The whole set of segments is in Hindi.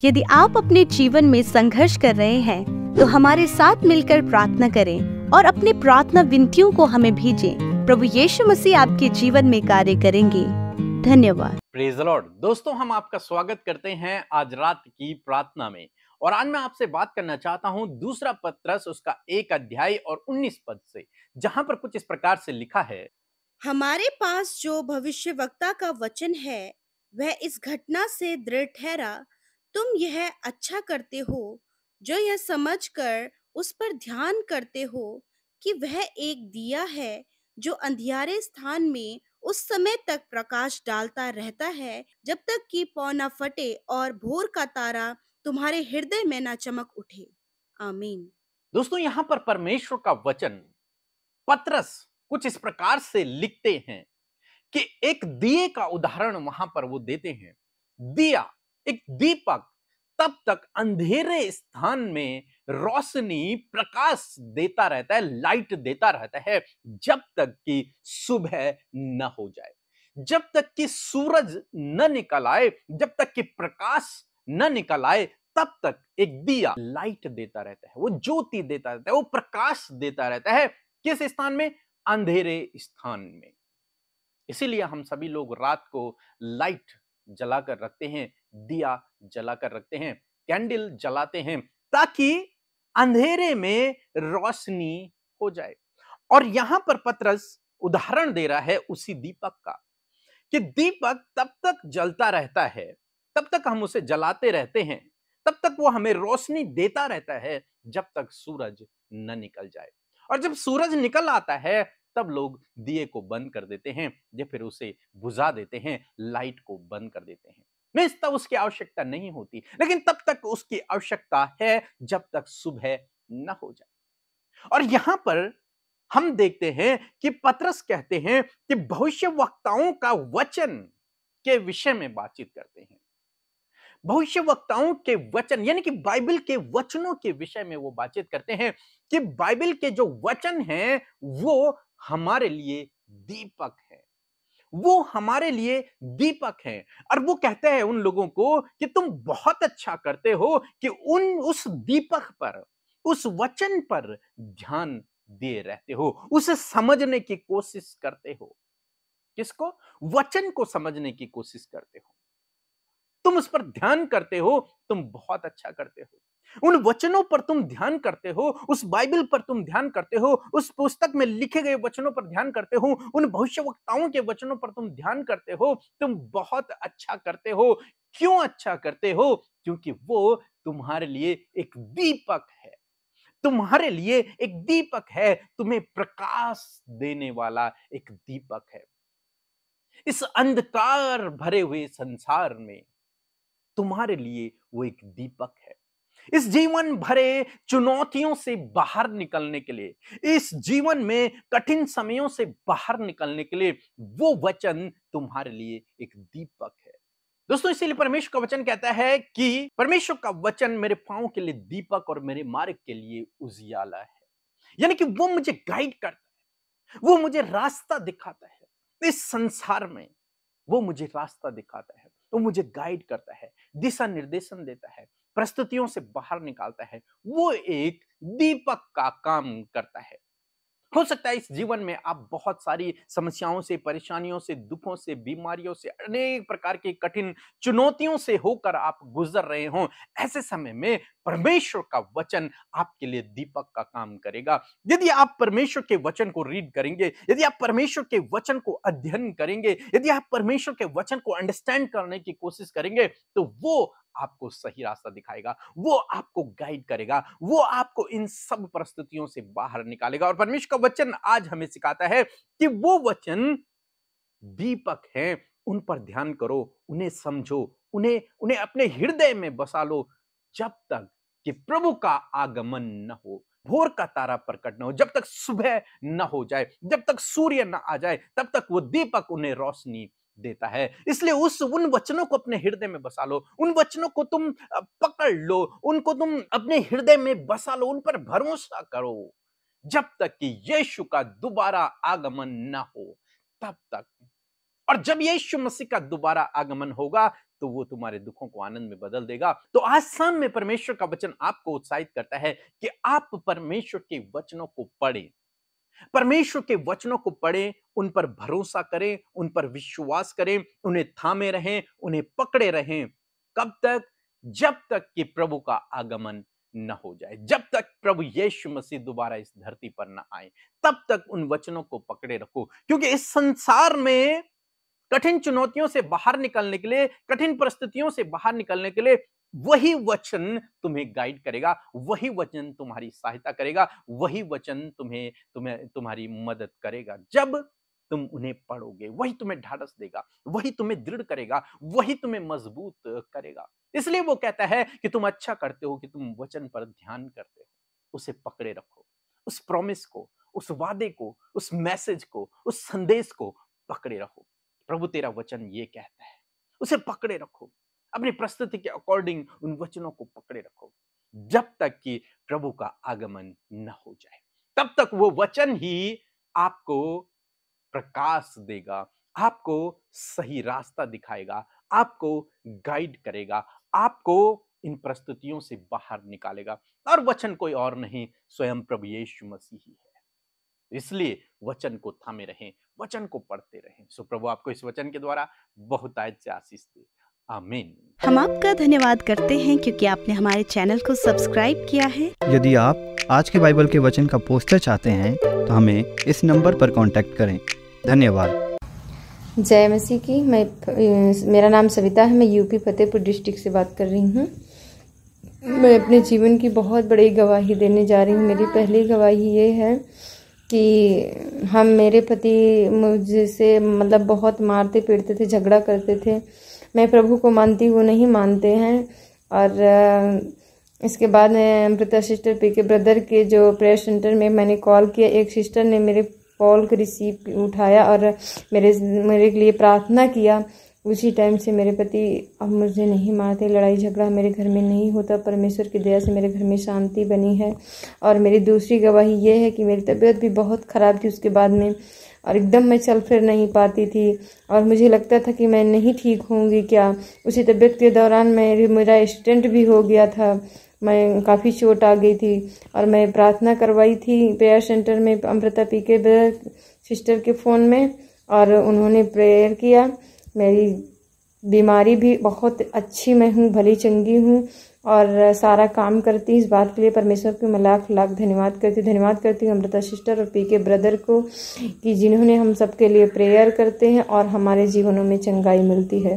यदि आप अपने जीवन में संघर्ष कर रहे हैं तो हमारे साथ मिलकर प्रार्थना करें और अपनी प्रार्थना विनतियों को हमें भेजें। प्रभु यीशु मसीह आपके जीवन में कार्य करेंगे। धन्यवाद। Praise the Lord. दोस्तों, हम आपका स्वागत करते हैं आज रात की प्रार्थना में। और आज मैं आपसे बात करना चाहता हूं दूसरा पत्रस उसका 1 अध्याय और 19 पद से, जहां पर कुछ इस प्रकार से लिखा है। हमारे पास जो भविष्यवक्ता का वचन है वह इस घटना से दृढ़ ठहरा। तुम यह अच्छा करते हो जो यह समझकर उस पर ध्यान करते हो कि वह एक दिया है जो अंधियारे स्थान में उस समय तक प्रकाश डालता रहता है जब तक कि पौ न फटे और भोर का तारा तुम्हारे हृदय में न चमक उठे। आमीन। दोस्तों, यहां पर परमेश्वर का वचन पत्रस कुछ इस प्रकार से लिखते हैं कि एक दिए का उदाहरण वहां पर वो देते हैं। दिया, एक दीपक तब तक अंधेरे स्थान में रोशनी प्रकाश देता रहता है, लाइट देता रहता है जब तक कि सुबह न हो जाए, जब तक कि सूरज न निकल आए, जब तक कि प्रकाश न निकल आए, तब तक एक दिया लाइट देता रहता है, वो ज्योति देता रहता है, वो प्रकाश देता रहता है। किस स्थान में? अंधेरे स्थान में। इसीलिए हम सभी लोग रात को लाइट जलाकर रखते हैं, दिया जलाकर रखते हैं, कैंडल जलाते हैं, ताकि अंधेरे में रोशनी हो जाए। और यहां पर पत्रस उदाहरण दे रहा है उसी दीपक का, कि दीपक तब तक जलता रहता है, तब तक हम उसे जलाते रहते हैं, तब तक वो हमें रोशनी देता रहता है जब तक सूरज न निकल जाए। और जब सूरज निकल आता है तब लोग दिए को बंद कर देते हैं या फिर उसे बुझा देते हैं, लाइट को बंद कर देते हैं। नहीं, तब उसकी आवश्यकता नहीं होती, लेकिन तब तक उसकी आवश्यकता है जब तक सुबह न हो जाए। और यहां पर हम देखते हैं कि पत्रस कहते हैं कि भविष्यवक्ताओं का वचन के विषय में बातचीत करते हैं। भविष्यवक्ताओं के वचन यानी कि बाइबल के वचनों के विषय में वो बातचीत करते हैं कि बाइबल के जो वचन हैं वो हमारे लिए दीपक है, वो हमारे लिए दीपक है। और वो कहते हैं उन लोगों को कि तुम बहुत अच्छा करते हो कि उस दीपक पर, उस वचन पर ध्यान दिए रहते हो, उसे समझने की कोशिश करते हो। किसको? वचन को समझने की कोशिश करते हो, तुम उस पर ध्यान करते हो, तुम बहुत अच्छा करते हो। उन वचनों पर तुम ध्यान करते हो, उस बाइबल पर तुम ध्यान करते हो, उस पुस्तक में लिखे गए वचनों पर ध्यान करते हो, उन भविष्यवक्ताओं के वचनों पर तुम ध्यान करते हो, तुम बहुत अच्छा करते हो। क्यों अच्छा करते हो? क्योंकि वो तुम्हारे लिए एक दीपक है, तुम्हारे लिए एक दीपक है, तुम्हें प्रकाश देने वाला एक दीपक है। इस अंधकार भरे हुए संसार में तुम्हारे लिए वो एक दीपक है। इस जीवन भरे चुनौतियों से बाहर निकलने के लिए, इस जीवन में कठिन समयों से बाहर निकलने के लिए वो वचन तुम्हारे लिए एक दीपक है। दोस्तों, इसीलिए परमेश्वर का वचन कहता है कि परमेश्वर का वचन मेरे पांव के लिए दीपक और मेरे मार्ग के लिए उजियाला है। यानी कि वो मुझे गाइड करता है, वो मुझे रास्ता दिखाता है इस संसार में, वो मुझे रास्ता दिखाता है, वो मुझे गाइड करता है, दिशा निर्देशन देता है, परिस्थितियों से बाहर निकालता है। वो एक दीपक का काम करता है। हो सकता है इस जीवन में आप बहुत सारी समस्याओं से, परेशानियों से, दुखों से, बीमारियों से, अनेक प्रकार की कठिन चुनौतियों से होकर आप गुजर रहे हों। ऐसे समय में परमेश्वर का वचन आपके लिए दीपक का काम करेगा। यदि आप परमेश्वर के वचन को रीड करेंगे, यदि आप परमेश्वर के वचन को अध्ययन करेंगे, यदि आप परमेश्वर के वचन को अंडरस्टैंड करने की कोशिश करेंगे, तो वो आपको सही रास्ता दिखाएगा, वो आपको गाइड करेगा, वो आपको इन सब परिस्थितियों से बाहर निकालेगा। और परमेश्वर का वचन आज हमें सिखाता है कि वो वचन दीपक हैं, उन पर ध्यान करो, उन्हें समझो, उन्हें उन्हें अपने हृदय में बसा लो, जब तक कि प्रभु का आगमन न हो, भोर का तारा प्रकट न हो, जब तक सुबह न हो जाए, जब तक सूर्य न आ जाए, तब तक वो दीपक उन्हें रोशनी देता है। इसलिए उन वचनों को अपने हृदय में बसा लो, उन वचनों को तुम पकड़ लो, उनको तुम अपने हृदय में बसा लो, उन पर भरोसा करो, जब तक कि यीशु का दोबारा आगमन न हो, तब तक। और जब यीशु मसीह का दोबारा आगमन होगा, तो वो तुम्हारे दुखों को आनंद में बदल देगा। तो आज शाम में परमेश्वर का वचन आपको उत्साहित करता है कि आप परमेश्वर के वचनों को पढ़ें, परमेश्वर के वचनों को पढ़ें, उन पर भरोसा करें, उन पर विश्वास करें, उन्हें थामे रहें, उन्हें पकड़े रहें। कब तक? जब तक कि प्रभु का आगमन न हो जाए, जब तक प्रभु यीशु मसीह दोबारा इस धरती पर न आए, तब तक उन वचनों को पकड़े रखो। क्योंकि इस संसार में कठिन चुनौतियों से बाहर निकलने के लिए, कठिन परिस्थितियों से बाहर निकलने के लिए वही वचन तुम्हें गाइड करेगा, वही वचन तुम्हारी सहायता करेगा, वही वचन तुम्हारी मदद करेगा। जब तुम उन्हें पढ़ोगे, वही तुम्हें ढाढ़स देगा, वही तुम्हें दृढ़ करेगा, वही तुम्हें मजबूत करेगा। इसलिए वो कहता है कि तुम अच्छा करते हो कि तुम वचन पर ध्यान करते हो, उसे पकड़े रखो, उस प्रॉमिस को, उस वादे को, उस मैसेज को, उस संदेश को पकड़े रखो। प्रभु तेरा वचन ये कहता है, उसे पकड़े रखो, अपनी परिस्थिति के अकॉर्डिंग उन वचनों को पकड़े रखो, जब तक कि प्रभु का आगमन न हो जाए। तब तक वो वचन ही आपको प्रकाश देगा, आपको सही रास्ता दिखाएगा, आपको गाइड करेगा, आपको इन परिस्थितियों से बाहर निकालेगा। और वचन कोई और नहीं, स्वयं प्रभु यीशु मसीह ही है। इसलिए वचन को थामे रहें, वचन को पढ़ते रहें। सो प्रभु आपको इस वचन के द्वारा बहुत आयत से आशीष दे। आमीन। हम आपका धन्यवाद करते हैं क्योंकि आपने हमारे चैनल को सब्सक्राइब किया है। यदि आप आज के बाइबल के वचन का पोस्टर चाहते हैं तो हमें इस नंबर पर कांटेक्ट करें। धन्यवाद। जय मसीह की। मेरा नाम सविता है। मैं यूपी फतेहपुर डिस्ट्रिक्ट से बात कर रही हूँ। मैं अपने जीवन की बहुत बड़ी गवाही देने जा रही हूँ। मेरी पहली गवाही ये है कि मेरे पति मुझसे मतलब बहुत मारते पीटते थे, झगड़ा करते थे। मैं प्रभु को मानती हूँ, नहीं मानते हैं। और इसके बाद मैं अमृता सिस्टर पीके ब्रदर के जो प्रेयर सेंटर में मैंने कॉल किया, एक सिस्टर ने मेरे कॉल को रिसीव उठाया और मेरे लिए प्रार्थना किया। उसी टाइम से मेरे पति अब मुझे नहीं मारते, लड़ाई झगड़ा मेरे घर में नहीं होता। परमेश्वर की दया से मेरे घर में शांति बनी है। और मेरी दूसरी गवाही ये है कि मेरी तबीयत भी बहुत ख़राब थी उसके बाद में, और एकदम मैं चल फिर नहीं पाती थी और मुझे लगता था कि मैं नहीं ठीक होंगी क्या। उसी तबीयत के दौरान मेरा एक्सीडेंट भी हो गया था, मैं काफ़ी चोट आ गई थी। और मैं प्रार्थना करवाई थी प्रेयर सेंटर में अमृता पीके सिस्टर के फ़ोन में, और उन्होंने प्रेयर किया। मेरी बीमारी भी बहुत अच्छी, मैं हूँ, भली चंगी हूँ और सारा काम करती हूँ। इस बात के लिए परमेश्वर को मैं लाख लाख धन्यवाद करती हूँ अमृता सिस्टर और पीके ब्रदर को, कि जिन्होंने हम सबके लिए प्रेयर करते हैं और हमारे जीवनों में चंगाई मिलती है।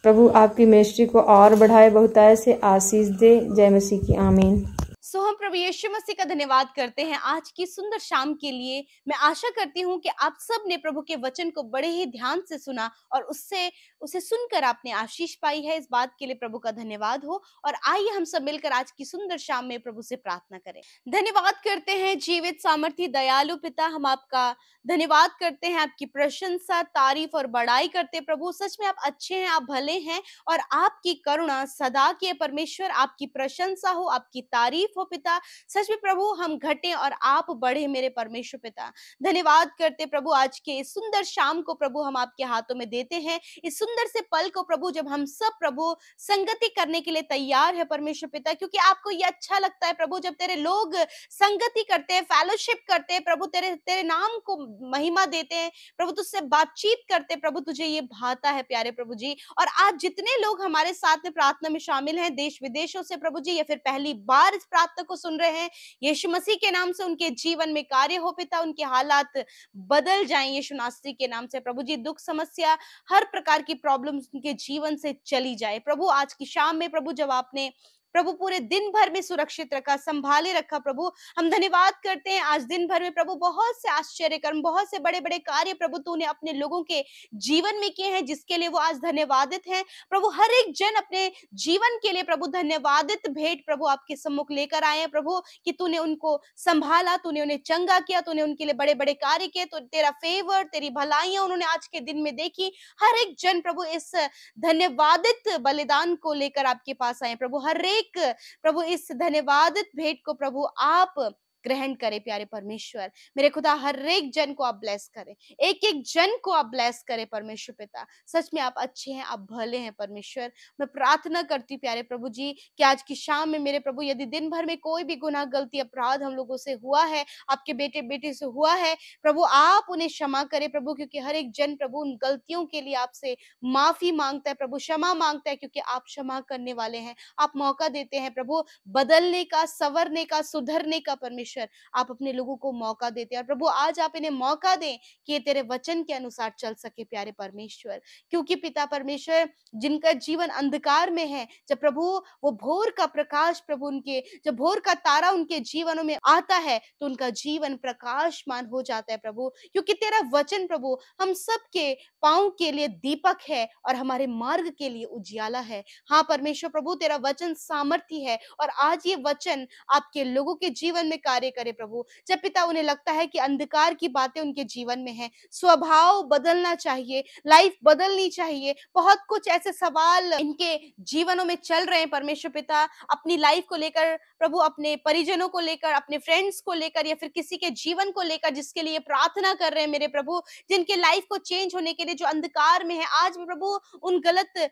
प्रभु आपकी मिनिस्ट्री को और बढ़ाए, बहुतायत से आशीष दे। जय मसीह की। आमीन। सो हम प्रभु यीशु मसीह का धन्यवाद करते हैं आज की सुंदर शाम के लिए। मैं आशा करती हूँ कि आप सब ने प्रभु के वचन को बड़े ही ध्यान से सुना और उसे सुनकर आपने आशीष पाई है। इस बात के लिए प्रभु का धन्यवाद हो। और आइए हम सब मिलकर आज की सुंदर शाम में प्रभु से प्रार्थना करें। धन्यवाद करते हैं जीवित सामर्थी दयालु पिता, हम आपका धन्यवाद करते हैं, आपकी प्रशंसा, तारीफ और बड़ाई करते हैं। प्रभु सच में आप अच्छे हैं, आप भले हैं और आपकी करुणा सदा की परमेश्वर। आपकी प्रशंसा हो, आपकी तारीफ हो पिता। सच में प्रभु हम घटे और आप बढ़े मेरे परमेश्वर पिता। धन्यवाद करते प्रभु आज के इस सुंदर शाम को प्रभु हम आपके हाथों में देते हैं। इस सुंदर से पल को प्रभु जब हम सब प्रभु संगति करने के लिए तैयार है परमेश्वर पिता, क्योंकि आपको ये अच्छा लगता है प्रभु जब तेरे लोग संगति करते हैं, फेलोशिप करते हैं प्रभु, तेरे नाम को महिमा देते हैं प्रभु, तुझसे बातचीत करते प्रभु, तुझे ये भाता है प्यारे प्रभु जी। और आज जितने लोग हमारे साथ में प्रार्थना में शामिल हैं, देश विदेशों से प्रभु जी, या फिर पहली बार इस प्रार्थना को सुन रहे हैं, यीशु मसीह के नाम से उनके जीवन में कार्य हो पिता, उनके हालात बदल जाएं यीशु नासरी के नाम से प्रभु जी। दुख समस्या हर प्रकार की प्रॉब्लम्स उनके जीवन से चली जाए प्रभु। आज की शाम में प्रभु जब आपने प्रभु पूरे दिन भर में सुरक्षित रखा, संभाले रखा प्रभु, हम धन्यवाद करते हैं। आज दिन भर में प्रभु बहुत से आश्चर्य कर्म, बहुत से बड़े बड़े कार्य प्रभु तूने अपने लोगों के जीवन में किए हैं, जिसके लिए वो आज धन्यवादित हैं प्रभु। हर एक जन अपने जीवन के लिए प्रभु धन्यवादित भेंट प्रभु आपके सम्मुख लेकर आए हैं प्रभु, कि तूने उनको संभाला, तूने उन्हें चंगा किया, तूने उनके लिए बड़े बड़े कार्य किए, तो तेरा फेवर, तेरी भलाइयां उन्होंने आज के दिन में देखी। हर एक जन प्रभु इस धन्यवादित बलिदान को लेकर आपके पास आए प्रभु। हर एक प्रभु इस धन्यवादित भेंट को प्रभु आप ग्रहण करे प्यारे परमेश्वर। मेरे खुदा हर एक जन को आप ब्लेस करें, एक एक जन को आप ब्लेस करें परमेश्वर पिता। सच में आप अच्छे हैं, आप भले हैं परमेश्वर। मैं प्रार्थना करती प्यारे प्रभु जी कि आज की शाम में मेरे प्रभु यदि दिन भर में कोई भी गुनाह गलती अपराध हम लोगों से हुआ है, आपके बेटे बेटे से हुआ है, प्रभु आप उन्हें क्षमा करें प्रभु, क्योंकि हर एक जन प्रभु उन गलतियों के लिए आपसे माफी मांगता है प्रभु, क्षमा मांगता है, क्योंकि आप क्षमा करने वाले हैं। आप मौका देते हैं प्रभु बदलने का, संवरने का, सुधरने का परमेश्वर। आप अपने लोगों को मौका देते हैं और प्रभु आज आप इन्हें मौका दें कि ये तेरे वचन के अनुसार चल सके प्यारे परमेश्वर। क्योंकि पिता परमेश्वर जिनका जीवन अंधकार में है, जब प्रभु वो भोर का प्रकाश प्रभु उनके, जब भोर का तारा उनके जीवनों में आता है तो उनका जीवन प्रकाशमान हो जाता है प्रभु, क्योंकि तेरा वचन प्रभु हम सबके पांव के लिए दीपक है और हमारे मार्ग के लिए उजियाला है। हाँ परमेश्वर प्रभु तेरा वचन सामर्थी है और आज ये वचन आपके लोगों के जीवन में कार्य करे प्रभु। जब पिता उन्हें लगता है कि अंधकार की बातें उनके जीवन में है, स्वभाव बदलना चाहिए, लाइफ बदलनी चाहिए, बहुत कुछ ऐसे सवाल इनके जीवनों में चल रहे हैं परमेश्वर पिता, अपनी लाइफ को लेकर प्रभु, अपने परिजनों को लेकर, अपने फ्रेंड्स को लेकर या फिर किसी के जीवन को लेकर जिसके लिए प्रार्थना कर रहे हैं मेरे प्रभु, जिनके लाइफ को चेंज होने के लिए जो अंधकार में है आज भी प्रभु उन गलत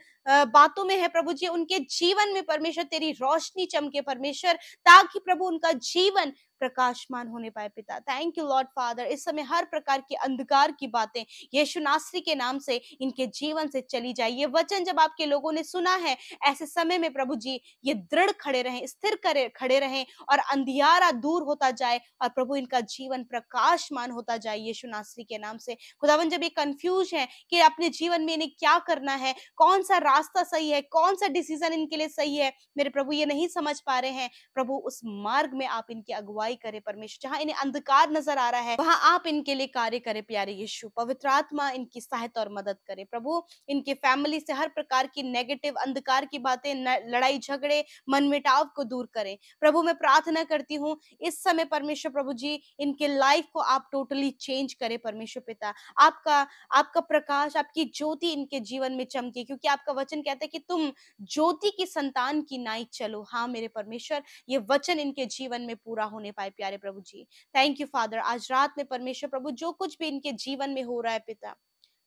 बातों में है प्रभु जी, उनके जीवन में परमेश्वर तेरी रोशनी चमके परमेश्वर, ताकि प्रभु उनका जीवन प्रकाशमान होने पाए पिता। Thank you Lord father. इस समय हर प्रकार की अंधकार की बातें यीशु नासरी के नाम से इनके जीवन से चली जाए। ये वचन जब आपके लोगों ने सुना है, ऐसे समय में प्रभु जी ये दृढ़ खड़े रहें, स्थिर खड़े रहें और अंधियारा दूर होता जाए और प्रभु इनका जीवन प्रकाशमान होता जाए यीशु नासरी के नाम से। खुदावन जब ये कंफ्यूज है कि अपने जीवन में इन्हें क्या करना है, कौन सा रास्ता सही है, कौन सा डिसीजन इनके लिए सही है, मेरे प्रभु ये नहीं समझ पा रहे हैं, प्रभु उस मार्ग में आप इनकी अगुवाई करें परमेश्वर। जहां इन्हें अंधकार नजर आ रहा है वहां आप इनके लिए कार्य करें प्यारे यीशु। पवित्र आत्मा इनकी सहायता और मदद करे प्रभु। इनके फैमिली से हर प्रकार की नेगेटिव अंधकार की बातें, लड़ाई झगड़े, मनमुटाव को दूर करें प्रभु। मैं प्रार्थना करती हूँ इस समय परमेश्वर प्रभु जी इनके लाइफ को आप टोटली चेंज करें परमेश्वर पिता। आपका प्रकाश, आपकी ज्योति इनके जीवन में चमके, क्योंकि आपका वचन कहता है कि तुम ज्योति की संतान की नाई चलो। हाँ मेरे परमेश्वर ये वचन इनके जीवन में पूरा होने पाए प्यारे प्रभु जी। Thank you father. आज रात में परमेश्वर प्रभु जो कुछ भी इनके जीवन में हो रहा है पिता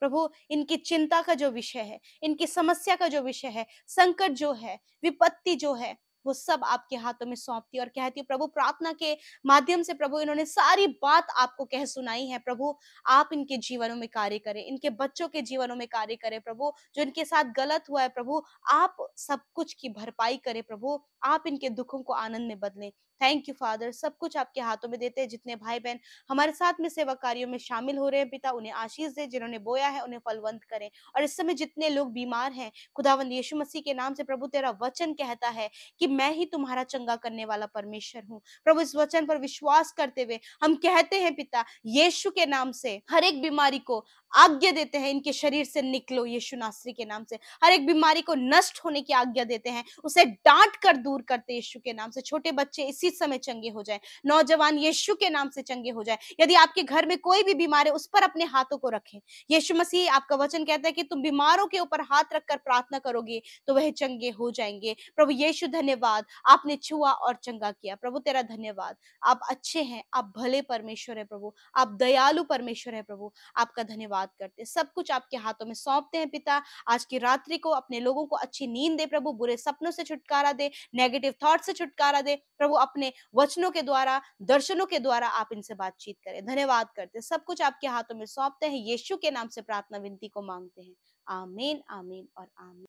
प्रभु, इनकी चिंता का जो विषय है, इनकी समस्या का जो विषय है, संकट जो है, विपत्ति जो है, वो सब आपके हाथों में सौंपती और कहती है प्रभु, प्रार्थना के माध्यम से प्रभु इन्होंने सारी बात आपको कह सुनाई है प्रभु। आप इनके जीवनों में कार्य करें, इनके बच्चों के जीवनों में कार्य करें प्रभु। जो इनके साथ गलत हुआ है प्रभु, आप सब कुछ की भरपाई करें प्रभु। आप इनके दुखों को आनंद में बदलें। Thank you father. सब कुछ आपके हाथों में देते हैं। जितने भाई बहन हमारे साथ में सेवा कार्यों में शामिल हो रहे हैं पिता, उन्हें आशीष दे। जिन्होंने बोया है उन्हें फलवंत करें। और इस समय जितने लोग बीमार हैं खुदावंद यीशु मसीह के नाम से प्रभु, तेरा वचन कहता है कि मैं ही तुम्हारा चंगा करने वाला परमेश्वर हूँ प्रभु। इस वचन पर विश्वास करते हुए हम कहते हैं पिता, यीशु के नाम से हर एक बीमारी को आज्ञा देते हैं, इनके शरीर से निकलो यीशु नासरी के नाम से। हर एक बीमारी को नष्ट होने की आज्ञा देते हैं, उसे डांट कर दूर करते यीशु के नाम से। छोटे बच्चे इसी समय चंगे हो जाए, नौजवान यीशु के नाम से चंगे हो जाए। यदि आपके घर में कोई भी बीमार है उस पर अपने हाथों को रखें। यीशु मसीह, आपका वचन कहता है कि तुम बीमारों के ऊपर हाथ रखकर प्रार्थना करोगे तो वह चंगे हो जाएंगे। प्रभु यीशु धन्यवाद, आपने छुआ और चंगा किया प्रभु। तेरा धन्यवाद। आप अच्छे हैं, आप भले परमेश्वर है प्रभु, आप दयालु परमेश्वर है प्रभु। आपका धन्यवाद करते, सब कुछ आपके हाथों में सौंपते हैं पिता। आज की रात्रि को अपने लोगों को अच्छी नींद दे प्रभु, बुरे सपनों से छुटकारा दे, नेगेटिव थॉट से छुटकारा दे प्रभु। अपने वचनों के द्वारा, दर्शनों के द्वारा आप इनसे बातचीत करें। धन्यवाद करते, सब कुछ आपके हाथों में सौंपते हैं। यीशु के नाम से प्रार्थना विनती को मांगते हैं। आमीन, आमीन और आमीन।